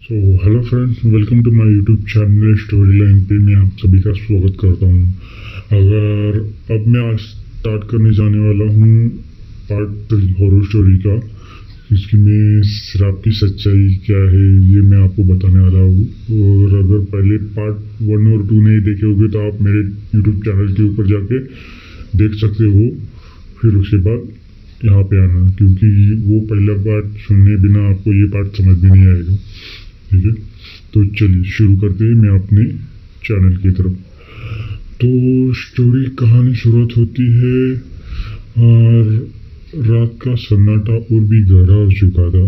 So hello friends, welcome to my YouTube channel story line पे मैं आप सभी का स्वागत करता हूँ। अगर अब मैं आज स्टार्ट करने जाने वाला हूँ पार्ट 3 हॉरर स्टोरी का। इसकी में शराब की सच्चाई क्या है ये मैं आपको बताने वाला हूँ। और अगर पहले पार्ट 1 और 2 नहीं देखे होंगे तो आप मेरे यूट्यूब चैनल के ऊपर जाके देख सकते हो, फिर उसके बाद यहाँ पे आना, क्योंकि वो पहला पार्ट सुनने बिना आपको ये पार्ट समझ में नहीं आएगा। ठीक है, तो चलिए शुरू करते हैं मैं अपने चैनल की तरफ। तो स्टोरी कहानी शुरुआत होती है और रात का सन्नाटा और भी गहरा हो चुका था।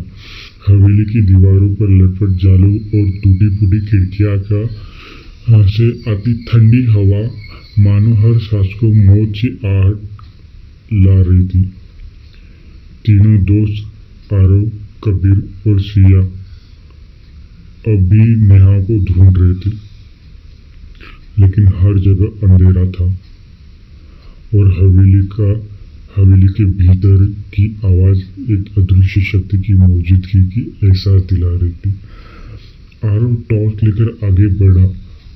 हवेली की दीवारों पर लटपट जालों और टूटी फूटी खिड़कियां का से आती ठंडी हवा मानो हर सांस को मौत की आहट ला रही थी। तीनों दोस्त आरव, कबीर और सिया अभी नेहा को ढूंढ रहे थे, लेकिन हर जगह अंधेरा था और हवेली के भीतर की आवाज एक अदृश्य शक्ति की मौजूदगी की एहसास दिला रही थी। आरव टॉर्च लेकर आगे बढ़ा,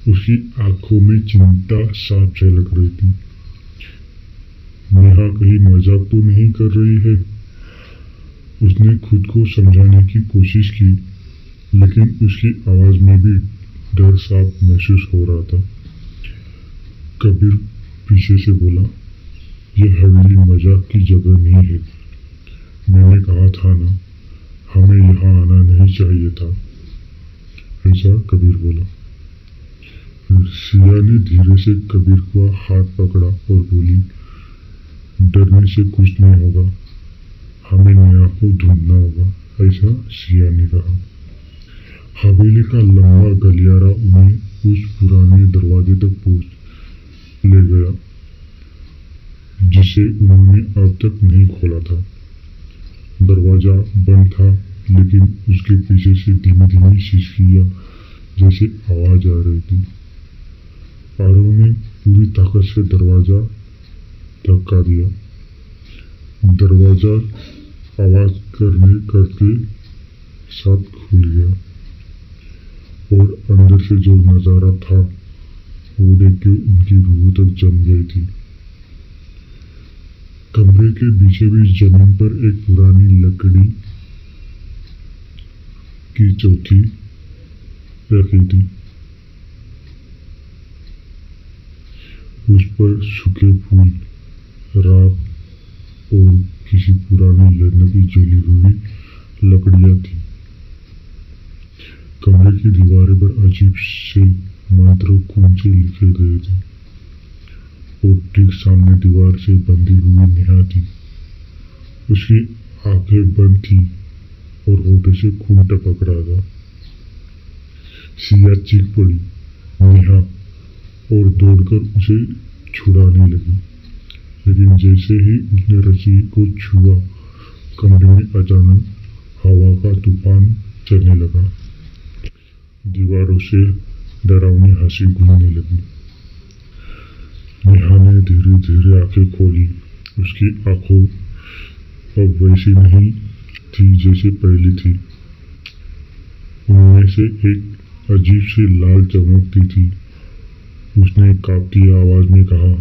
उसकी आंखों में चिंता साफ झलक रही थी। नेहा कहीं मजाक तो नहीं कर रही है, उसने खुद को समझाने की कोशिश की, लेकिन उसकी आवाज में भी डर साफ महसूस हो रहा था। कबीर पीछे से बोला, यह हवेली मजाक की जगह नहीं है। मैंने कहा था ना, हमें यहाँ आना नहीं चाहिए था। ऐसा कबीर बोला। फिर सिया ने धीरे से कबीर का हाथ पकड़ा और बोली, डरने से कुछ नहीं होगा, हमें नेहा को ढूंढना होगा। ऐसा सिया ने कहा। हवेली का लंबा गलियारा उन्हें उस पुराने दरवाजे तक पहुंच ले गया जिसे उन्होंने अब तक नहीं खोला था। दरवाजा बंद था, लेकिन उसके पीछे से धीमी धीमी सिसकियां जैसी आवाज आ रही थी। आरव ने पूरी ताकत से दरवाजा धक्का दिया। दरवाजा आवाज करते साथ खुल गया और अंदर से जो नजारा था वो देख के उनकी रूह तक जम गई थी। कमरे के बीचे बीच जमीन पर एक पुरानी लकड़ी की चौकी रखी थी। उस पर सूखे फूल, राख और किसी पुरानी लड़ने की जली हुई लकड़ियां थी। कमरे की दीवारों पर अजीब से मंत्र खून से लिखे गए थे और ठीक सामने दीवार से बंधी हुई नेहा थी। उसकी आंखें बंद थी और होठों से खून टपक रहा था। सिया चीख पड़ी, नेहा, और दौड़कर उसे छुड़ाने लगी, लेकिन जैसे ही उसने रस्सी को छुआ, कमरे में अचानक हवा का तूफान चलने लगा। दीवारों से डरावनी हंसी गूंजने लगी। नेहा ने धीरे धीरे आंखें खोली। उसकी आंखों अब वैसी नहीं थी जैसे पहली थी। उनमें से एक अजीब सी लाल चमकती थी। उसने कांपती आवाज में कहा,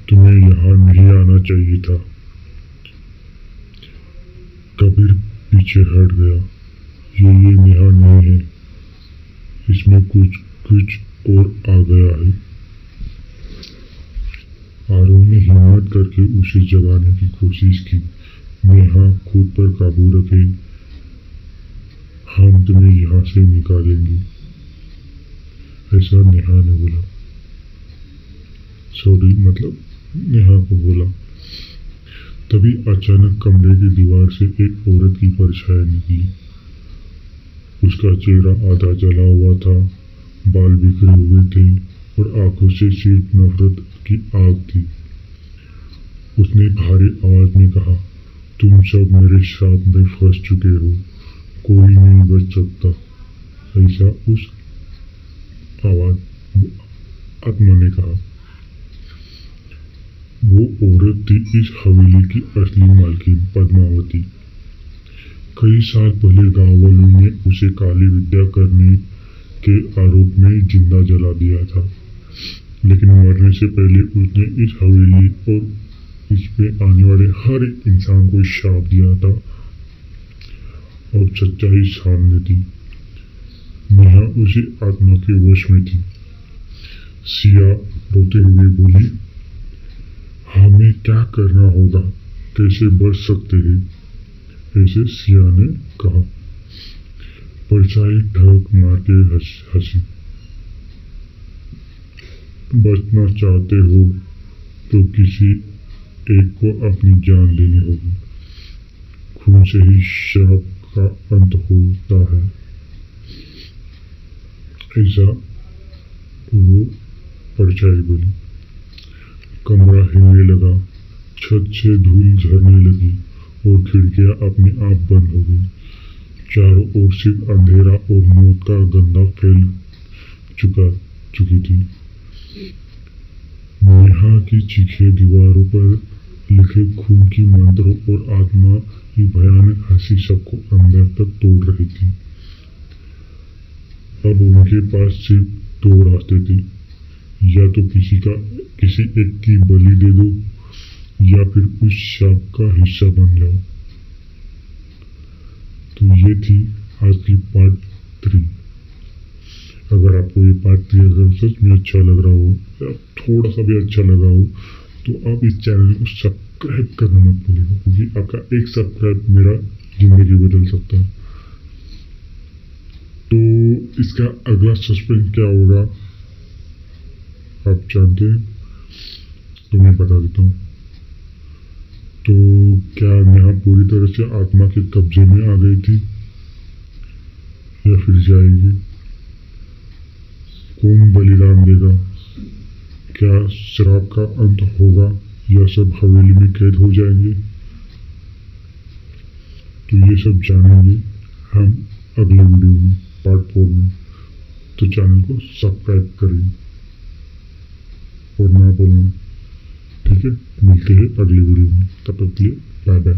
तुम्हें यहाँ नहीं आना चाहिए था। कबीर पीछे हट गया। ये नेहा नहीं है, इसमें कुछ और आ गया है। आरव ने हिम्मत करके उसे जगाने की कोशिश की। नेहा, खुद पर काबू रखे, हम तुम्हें यहाँ से निकालेंगे। ऐसा नेहा ने बोला। नेहा को बोला। तभी अचानक कमरे की दीवार से एक औरत की परछाई निकली। उसका चेहरा आधा जला हुआ था, बाल बिखरे हुए थे और आंखों से सिर्फ नफरत की आग थी। उसने भारी आवाज में कहा, तुम सब मेरे श्राप में फंस चुके हो, कोई नहीं बच सकता। ऐसा उस आत्मा ने कहा। वो औरत थी इस हवेली की असली मालकिन, पद्मावती। कई साल पहले गांव वालों ने उसे काली विद्या करने के आरोप में जिंदा जला दिया था, लेकिन मरने से पहले उसने इस हवेली और इस पे आने वाले हर एक इंसान को श्राप दिया था और सच्चाई सामने थी। नेहा उसी आत्मा के वश में थी। सिया रोते हुए बोली, हमें क्या करना होगा, कैसे बच सकते हैं? ऐसे सिया ने कहा। परछाई ठग मार के हंसी। बचना चाहते हो तो किसी एक को अपनी जान देनी होगी। खून से ही श्राप का अंत होता है। ऐसा वो परछाई बोली। कमरा हिलने लगा, छत से धूल झरने लगी और खिड़कियां अपने आप बंद हो गई। चारों ओर सिर्फ अंधेरा और मौत का गंदा फैल चुकी थी। नेहा की चीखें, दीवारों पर लिखे खून की मंत्रों और आत्मा की भयानक हंसी सबको अंदर तक तोड़ रही थी। अब उनके पास सिर्फ दो रास्ते थे, या तो किसी एक की बलि दे दो या फिर उस शाप का हिस्सा बन जाओ। तो ये थी आज की पार्ट 3। अगर आपको ये पार्ट 3 अगर सच में अच्छा लग रहा हो या थोड़ा सा भी अच्छा लगा हो तो आप इस चैनल को सब्सक्राइब करना मत भूलिएगा, क्योंकि आपका एक सब्सक्राइब मेरा जिंदगी बदल सकता है। तो इसका अगला सस्पेंस क्या होगा आप जानते हैं, तो मैं बता देता हूँ। तो क्या नेहा पूरी तरह से आत्मा के कब्जे में आ गई थी या फिर जाएगी? कौन बलिदान देगा? क्या श्राप का अंत होगा या सब हवेली में कैद हो जाएंगे? तो ये सब जानेंगे हम अगले वीडियो में, पार्ट 4 में। तो चैनल को सब्सक्राइब करिए और ना बोलना, ठीक है? मिलते हैं अगली वीडियो में, तब तक के लिए बाय बाय।